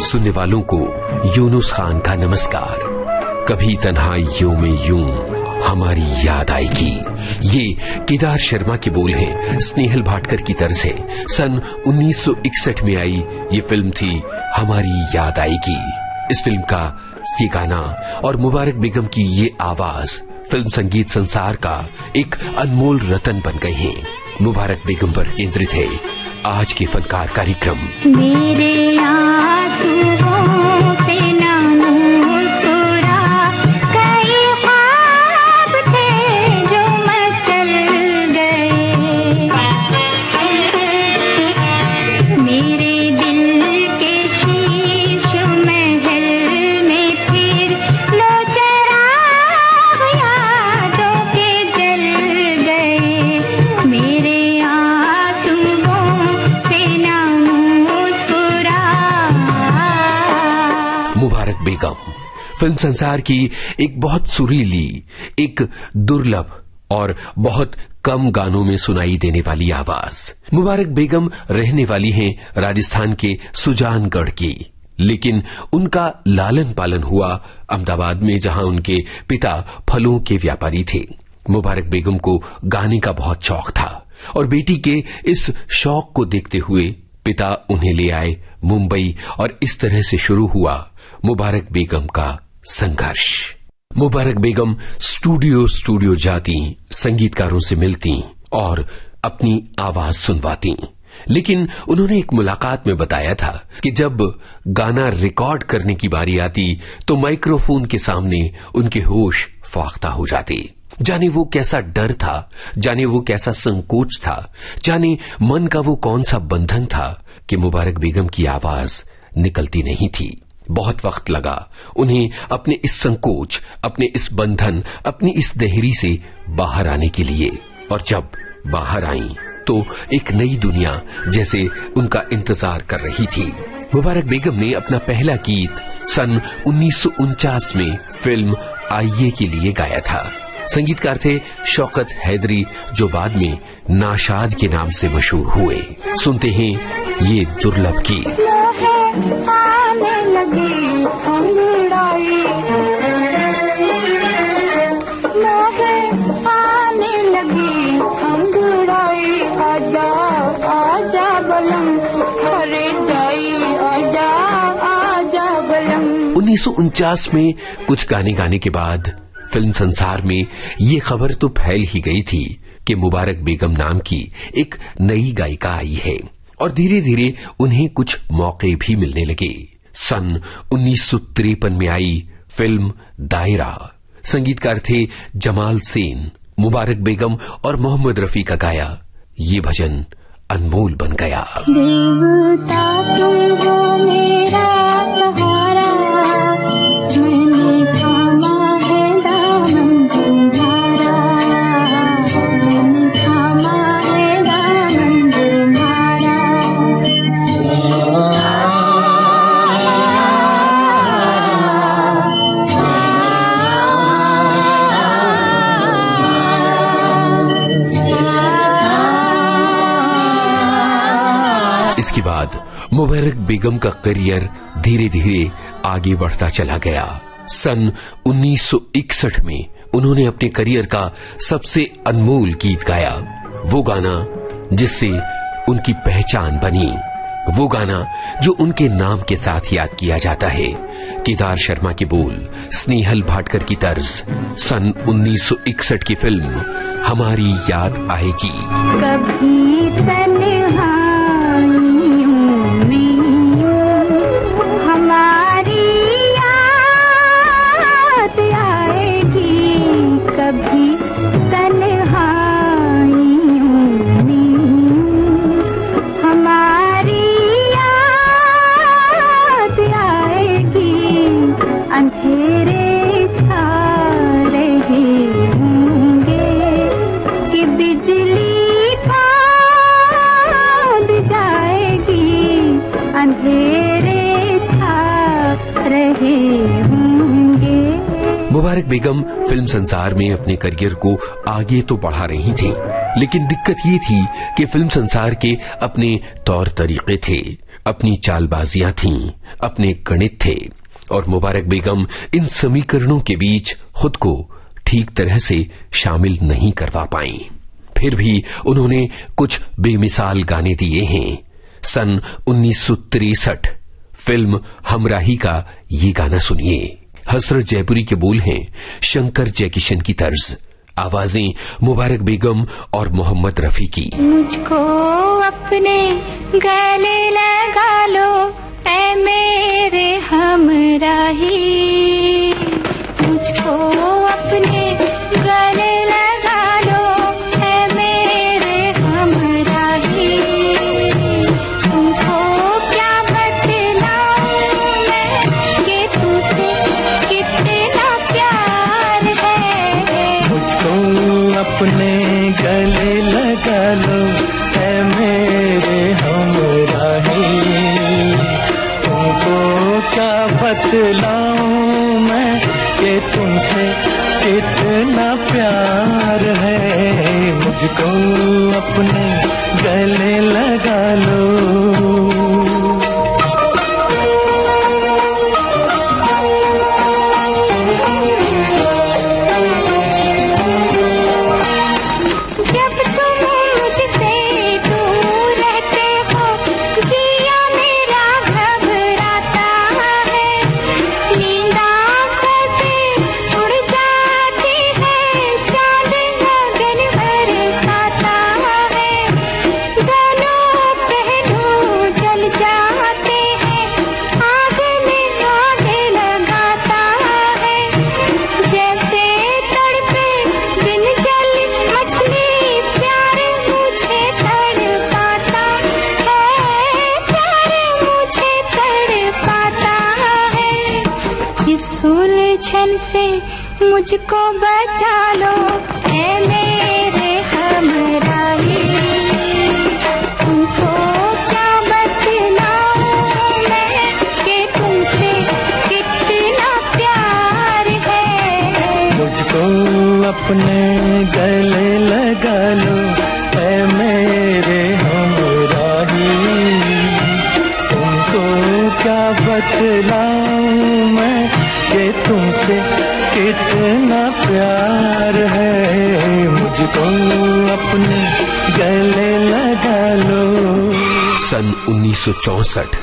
सुनने वालों को यूनुस खान का नमस्कार। कभी तन्हाइयों में यूं हमारी याद आएगी, ये केदार शर्मा के बोल हैं, स्नेहल भाटकर की तर्ज है। सन 1961 में आई ये फिल्म थी हमारी याद आएगी। इस फिल्म का ये गाना और मुबारक बेगम की ये आवाज फिल्म संगीत संसार का एक अनमोल रतन बन गए हैं। मुबारक बेगम पर केंद्रित है आज के फनकार कार्यक्रम। मेरे आंसुओं पे ना मुस्कुरा, कई ख्वाब थे जो मचल गए। मेरे दिल के शीश महल में फिर लो चिराग यादों के जल गए। मेरे मुबारक बेगम फिल्म संसार की एक बहुत सुरीली, एक दुर्लभ और बहुत कम गानों में सुनाई देने वाली आवाज। मुबारक बेगम रहने वाली हैं राजस्थान के सुजानगढ़ की, लेकिन उनका लालन पालन हुआ अहमदाबाद में, जहां उनके पिता फलों के व्यापारी थे। मुबारक बेगम को गाने का बहुत शौक था और बेटी के इस शौक को देखते हुए पिता उन्हें ले आए मुंबई और इस तरह से शुरू हुआ मुबारक बेगम का संघर्ष। मुबारक बेगम स्टूडियो जाती, संगीतकारों से मिलती और अपनी आवाज सुनवाती, लेकिन उन्होंने एक मुलाकात में बताया था कि जब गाना रिकॉर्ड करने की बारी आती तो माइक्रोफोन के सामने उनके होश फाख्ता हो जाते। जाने वो कैसा डर था, जाने वो कैसा संकोच था, जाने मन का वो कौन सा बंधन था कि मुबारक बेगम की आवाज निकलती नहीं थी। बहुत वक्त लगा उन्हें अपने इस संकोच, अपने इस बंधन, अपनी इस देहरी से बाहर आने के लिए, और जब बाहर आई तो एक नई दुनिया जैसे उनका इंतजार कर रही थी। मुबारक बेगम ने अपना पहला गीत सन 1949 में फिल्म आइये के लिए गाया था। संगीतकार थे शौकत हैदरी, जो बाद में नाशाद के नाम से मशहूर हुए। सुनते हैं ये दुर्लभ गीत। उन्नीस 1949 में कुछ गाने गाने के बाद फिल्म संसार में ये खबर तो फैल ही गई थी कि मुबारक बेगम नाम की एक नई गायिका आई है और धीरे धीरे उन्हें कुछ मौके भी मिलने लगे। सन 1953 में आई फिल्म दायरा, संगीतकार थे जमाल सेन। मुबारक बेगम और मोहम्मद रफी का गाया ये भजन अनमोल बन गया। देवता तुम हो मेरा सहारा, मैंने थामा है दामन तुम्हारा, मैंने थामा है दामन तुम्हारा। इसके बाद मुबारक बेगम का करियर धीरे धीरे आगे बढ़ता चला गया। सन 1961 में उन्होंने अपने करियर का सबसे अनमोल गीत गाया, वो गाना जिससे उनकी पहचान बनी, वो गाना जो उनके नाम के साथ याद किया जाता है। केदार शर्मा के बोल, स्नेहल भाटकर की तर्ज, सन 1961 की फिल्म हमारी याद आएगी। कभी तन्हाइयों में हमारी याद आएगी, कभी तन्हाइयों में हमारी याद आएगी, अंधेरे छा रहे होंगे कि बिजली कौंध जाएगी, अंधेरे छा रहे होंगे। मुबारक बेगम फिल्म संसार में अपने करियर को आगे तो बढ़ा रही थी, लेकिन दिक्कत ये थी कि फिल्म संसार के अपने तौर तरीके थे। अपनी चालबाजियां थीं, अपने गणित थे और मुबारक बेगम इन समीकरणों के बीच खुद को ठीक तरह से शामिल नहीं करवा पाईं। फिर भी उन्होंने कुछ बेमिसाल गाने दिए हैं। सन 1963 फिल्म हमराही का ये गाना सुनिए। हसरत जयपुरी के बोल हैं शंकर जयकिशन की तर्ज, आवाजें मुबारक बेगम और मोहम्मद रफी की। मुझको अपने गले लगा लो ऐ मेरे हमराही, मुझको अपने गले लगा लो ऐ मेरे हमराही। तुमको क्या बतलाऊं मैं कि तुझसे कितना प्यार है। मुझको अपने गले लगा लो ऐ मेरे हमराही, तुमको क्या बतलाऊं मैं कि तुमसे कितना प्यार है। मुझको अपने गले लगा लो। से मुझको बचा लो ऐ मेरे हमराही। तुमको क्या बतलाऊं मैं कि तुमसे कितना प्यार है। मुझको अपने गले लगा लो ऐ मेरे हमराही, तुमको क्या बतलाऊं मैं कि तुमसे कितना प्यार है। मुझको अपने गले लगा लो। सन 1964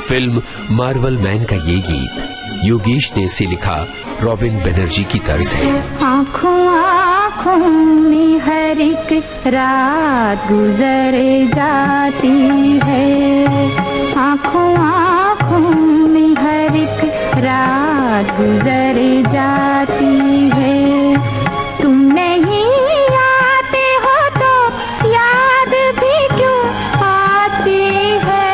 फिल्म मार्वल मैन का ये गीत योगेश ने इसे लिखा रॉबिन बनर्जी की तर्ज है। आँखों आँखों में हर एक रात गुजर जाती है, आँखों आँखों में हर एक रात गुजर जाती है। तुम नहीं आते हो तो याद भी क्यों आती है,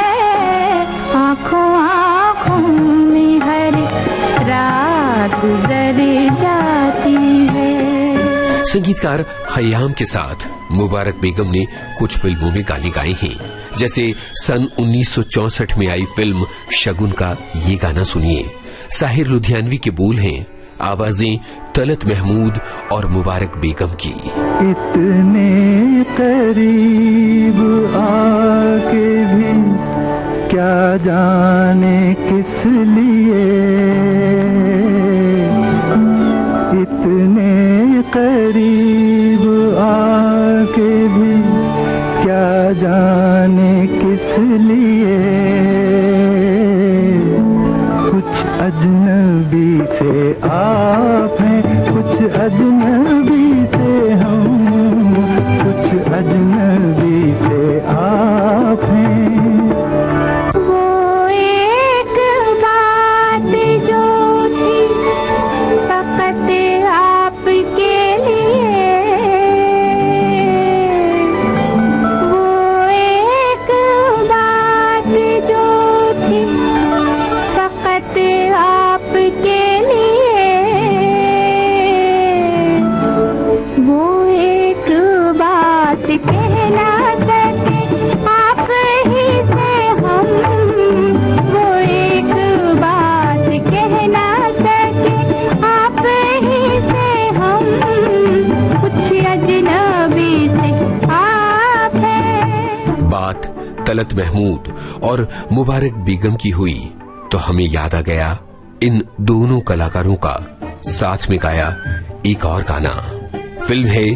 आँखों आँखों में हर एक रात गुजर जाती है। संगीतकार खयाम के साथ मुबारक बेगम ने कुछ फिल्मों में गाने गाए हैं, जैसे सन 1964 में आई फिल्म शगुन का ये गाना सुनिए। साहिर लुधियानवी के बोल हैं, आवाजें तलत महमूद और मुबारक बेगम की। इतने करीब आके भी क्या जाने किस लिए, इतने करीब आके भी क्या जाने किस लिए, कुछ अजनबी से आप हैं, कुछ अजनबी से हम, कुछ अजनबी से आप हैं। वो एक बात जो थी फकत आपके लिए, वो एक बात जो तलत महमूद और मुबारक बेगम की हुई तो हमें याद आ गया इन दोनों कलाकारों का साथ में गाया एक और गाना। फिल्म है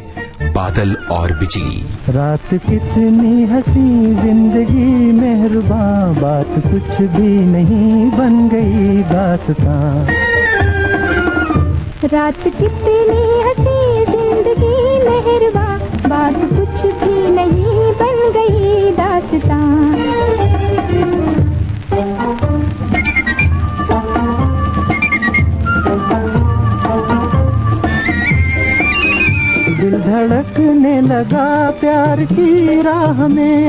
बादल और बिजली। रात कितनी हंसी जिंदगी मेहरबान, बात कुछ भी नहीं बन गई दास्तां। रात कितनी हंसी जिंदगी मेहरबान, बात कुछ भी नहीं बन गई दास्तां। दिल धड़कने लगा प्यार की राह में,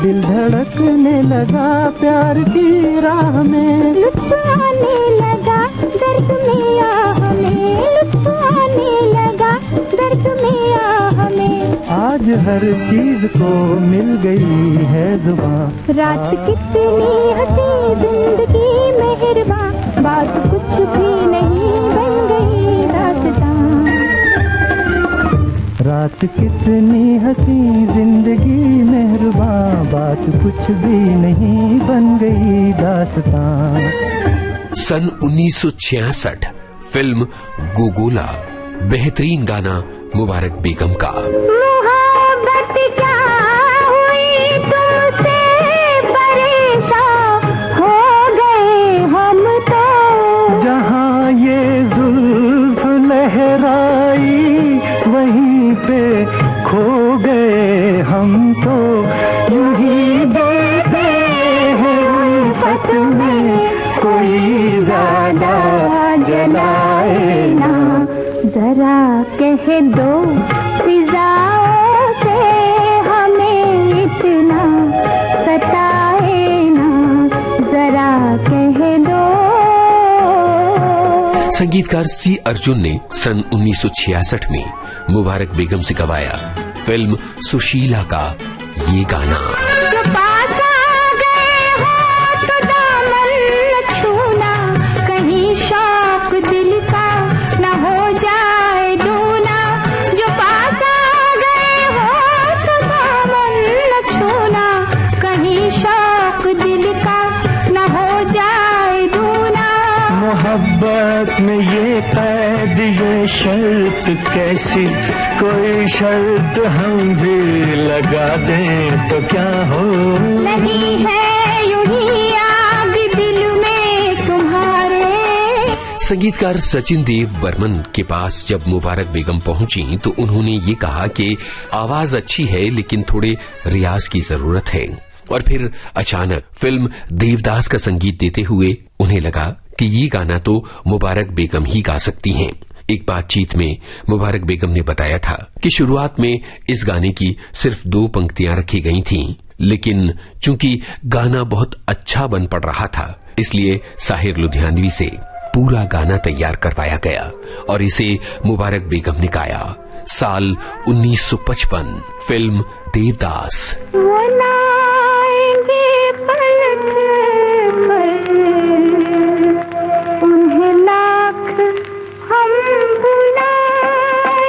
दिल धड़कने लगा प्यार की राह में। लुत्फ आने लगा दर्द में आह में, लुत्फ आने लगा दर्द में आह में। आज हर चीज को मिल गई है जुबान। रात कितनी हंसी जिंदगी मेहरबान, बात कुछ भी नहीं बन गई दास्तां। रात कितनी हंसी जिंदगी मेहरबान, बात कुछ भी नहीं बन गई दास्तां। सन 1966 फिल्म गोगोला। बेहतरीन गाना मुबारक बेगम का। मोहब्बत क्या हुई तुमसे, परेशान हो गए हम तो। जहाँ ये जुल्फ लहराई वहीं पे खो गए हम तो। यूं ही जलते हैं उल्फत में, कोई ज्यादा जलाए ना। जरा कह दो फिजाओं से हमें इतना सताए ना, जरा कह दो। संगीतकार सी अर्जुन ने सन 1966 में मुबारक बेगम से गवाया फिल्म सुशीला का ये गाना। जो पास आ गए हो तो दामन न छूना, कहीं शौक दिल का न हो जाए दूना। जो पास आ गए हो तो दामन न छूना, कहीं शौक दिल का न हो जाए दूना। मोहब्बत में ये कैद ये शर्त कैसी, कोई शर्त हम भी लगा दें तो क्या हो। नहीं है यूं ही आग दिल में तुम्हारे। संगीतकार सचिन देव बर्मन के पास जब मुबारक बेगम पहुंची तो उन्होंने ये कहा कि आवाज अच्छी है लेकिन थोड़े रियाज की जरूरत है। और फिर अचानक फिल्म देवदास का संगीत देते हुए उन्हें लगा कि ये गाना तो मुबारक बेगम ही गा सकती हैं। एक बातचीत में मुबारक बेगम ने बताया था कि शुरुआत में इस गाने की सिर्फ 2 पंक्तियां रखी गई थीं, लेकिन चूंकि गाना बहुत अच्छा बन पड़ रहा था इसलिए साहिर लुधियानवी से पूरा गाना तैयार करवाया गया और इसे मुबारक बेगम ने गाया। साल 1955, फिल्म देवदास। वो ना आएंगे पलक पर, उन्हें लाख हम बुलाए।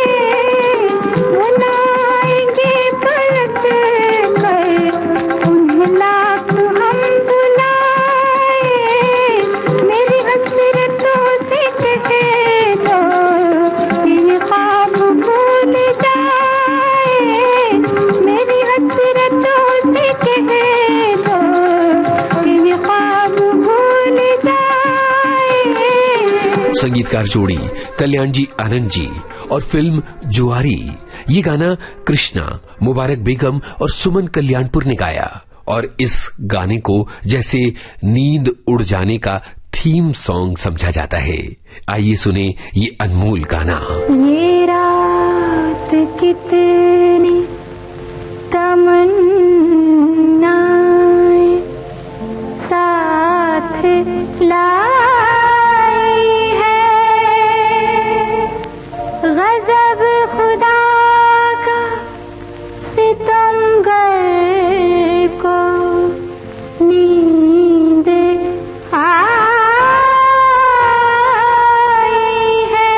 वो ना आएंगे पलक पर, उन्हें लाख हम बुलाए। मेरी हसरतों से कह दो ये ख्वाब भूल जाए। मेरी हसरतों से कह दो ये ख्वाब भूल जाए। संगीतकार जोड़ी कल्याण जी आनंद जी और फिल्म जुआरी। ये गाना कृष्णा, मुबारक बेगम और सुमन कल्याणपुर ने गाया और इस गाने को जैसे नींद उड़ जाने का थीम सॉन्ग समझा जाता है। आइए सुने ये अनमोल गाना। ये रात कितनी तमन्नाएं साथ लाई है, गजब खुदा का सितमगर को नींद आई है।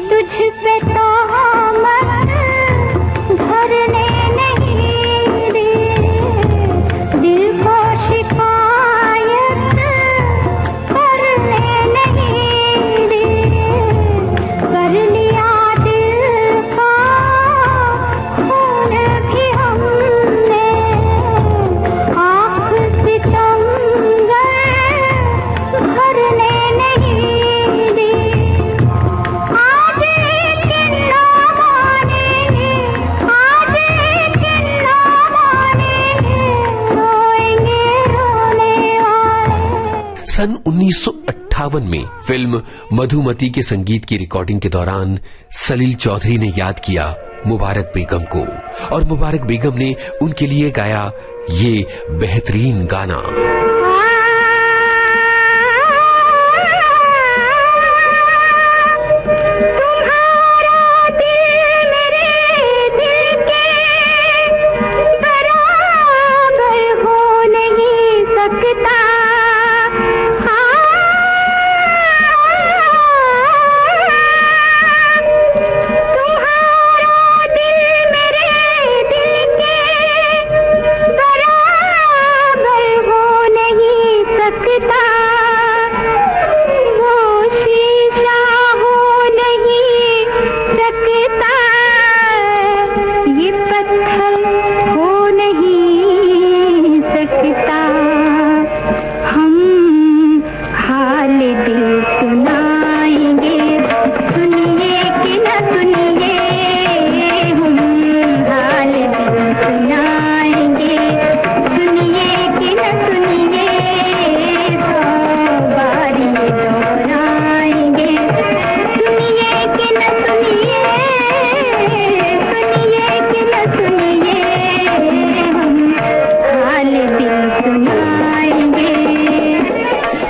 तुझ पे तोहमत भरने नहीं दी, दिल को शिकायत करने नहीं दी, कर लिया दिल का खून भी हमने, आँख सितमगर भरने नहीं दी। आज एक ना मानेंगे, आज एक ना मानेंगे, रोएंगे रोने वाले। सन 1958 में फिल्म मधुमती के संगीत की रिकॉर्डिंग के दौरान सलील चौधरी ने याद किया मुबारक बेगम को, और मुबारक बेगम ने उनके लिए गाया ये बेहतरीन गाना।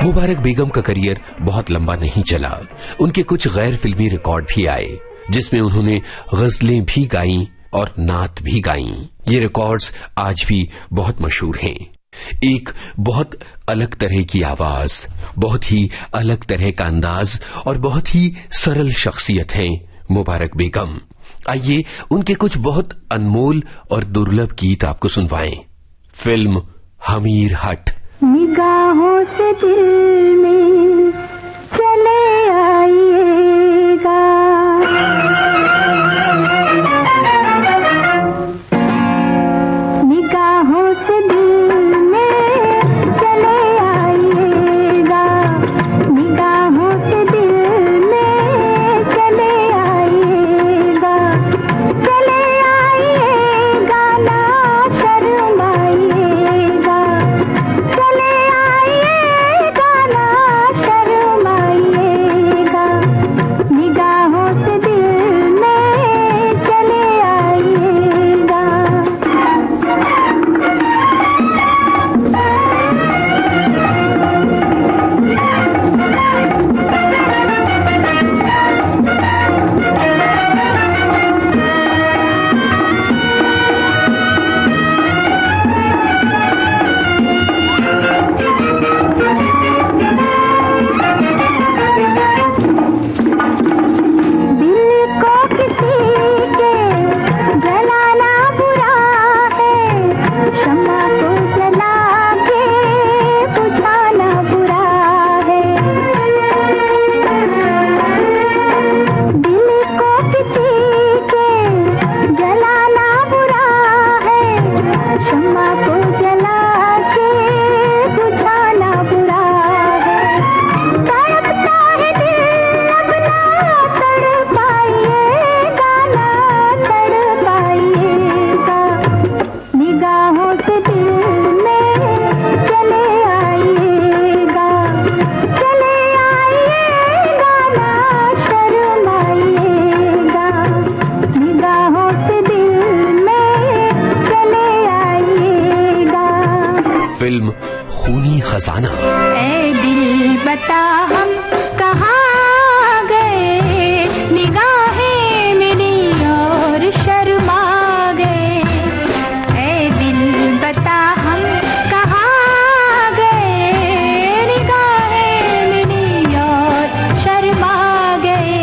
मुबारक बेगम का करियर बहुत लंबा नहीं चला। उनके कुछ गैर फिल्मी रिकॉर्ड भी आए, जिसमें उन्होंने गजलें भी गाईं और नात भी गाईं। ये रिकॉर्ड्स आज भी बहुत मशहूर हैं। एक बहुत अलग तरह की आवाज, बहुत ही अलग तरह का अंदाज और बहुत ही सरल शख्सियत है मुबारक बेगम। आइए उनके कुछ बहुत अनमोल और दुर्लभ गीत आपको सुनवाएं। फिल्म हमीर हट। निगाहों से दिल में चले आइएगा, निगाहों से दिल में चले आइएगा, निगाहों से दिल में चले आइएगा, चले आइएगा ना शर्माइएगा, चले आइएगा ना शर्माइएगा, निगाहों से दिल में चले आइएगा। दिल को किसी के जलाना बुरा है, शम्मा को जला के बुझाना बुरा है, दिल को किसी के जलाना बुरा है, शम्मा को जला के बुझाना बुरा है, तड़पता है दिल अब ना तड़पाइएगा ना तड़पाइएगा, निगाहों से दिल में चले आइएगा, चले आइएगा ना शर्माइएगा, निगाहों से दिल में चले आइएगा। फिल्म खूनी खजाना। ऐ दिल बता हम कहाँ गए, निगाहें मिली और शर्मा गए, ऐ दिल बता हम कहाँ गए, निगाहें मिली और शर्मा गए,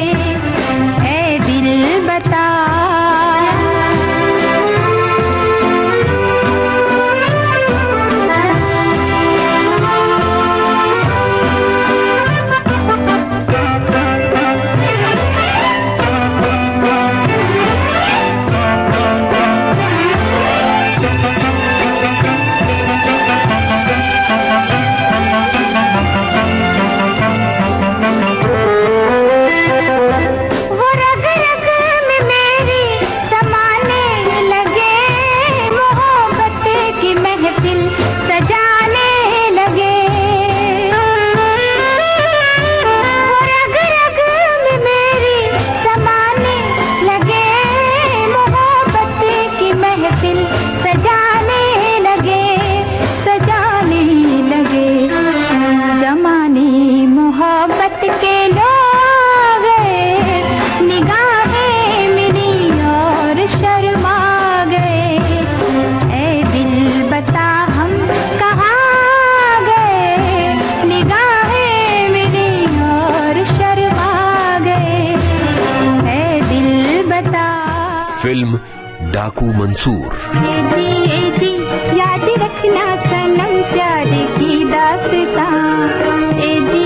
फिल्म डाकू मंसूर। ए जी याद रखना सनम प्यार की दास्तां, ए जी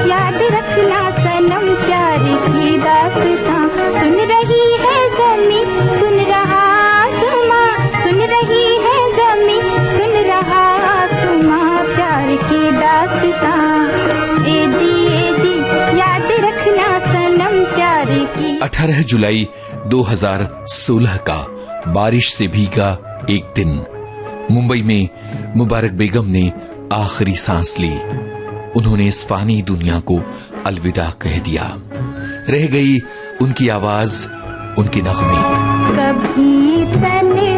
याद रखना सनम प्यार की दास्तां। सुन रही है ज़मीं सुन रहा आसमां, सुन रही है ज़मीं सुन रहा आसमां प्यार की दास्तां। ए जी याद रखना सनम प्यार की। 18 जुलाई 2016 का बारिश से भीगा एक दिन मुंबई में मुबारक बेगम ने आखिरी सांस ली। उन्होंने इस फानी दुनिया को अलविदा कह दिया। रह गई उनकी आवाज, उनके नगमे। कभी तन्हाइयों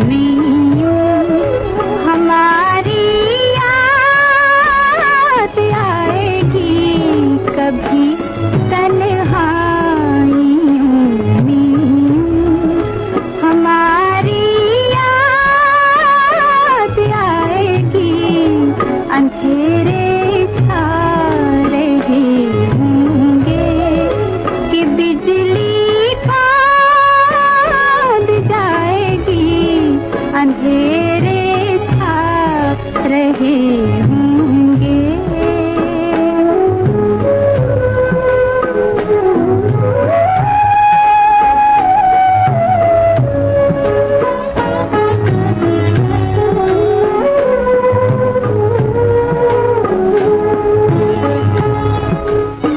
में हमारी याद आएगी, कभी तन्हाइयों में हमारी याद आएगी। अंधेरे छा रहे होंगे कि बिजली खाद जाएगी, अंधेरे छा रहे होंगे।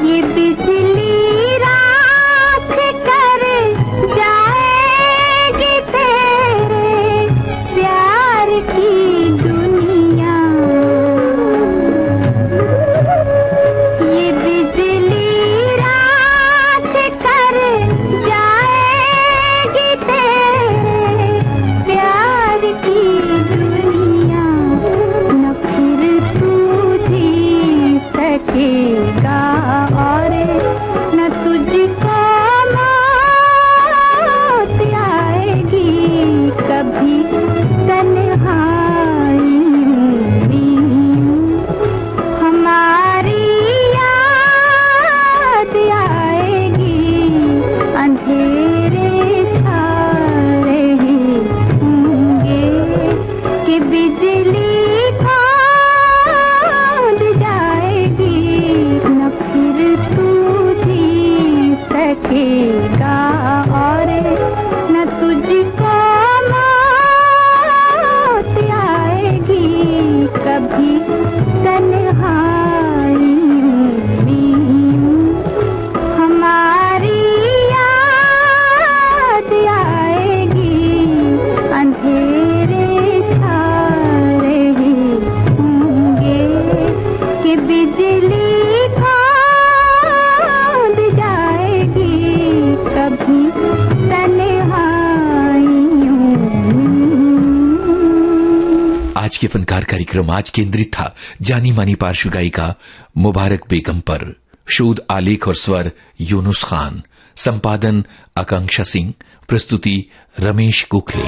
ये बिजली राख कर जाएगी तेरे प्यार की दुनिया। ये बिजली राख कर जाएगी तेरे प्यार की दुनिया। न फिर तू जी सकेगा और न तुझको मौत आएगी, कभी तन्हाइयों में हमारी याद आएगी। अंधेरे छा रहे होंगे कि बिजली खाद जाएगी। न फिर तू जी सकेगा और न तुझको मौत आएगी, कभी तन्हाइयों में हमारी याद आएगी। अंधेरे छा रहे होंगे कि बिजली खाद जाएगी, कभी तन्हाइयों में। आज के फनकार कार्यक्रम आज केंद्रित था जानी मानी पार्श्व गायिका मुबारक बेगम पर। शोध आलेख और स्वर यूनुस खान, संपादन आकांक्षा सिंह, प्रस्तुति रमेश गोखले।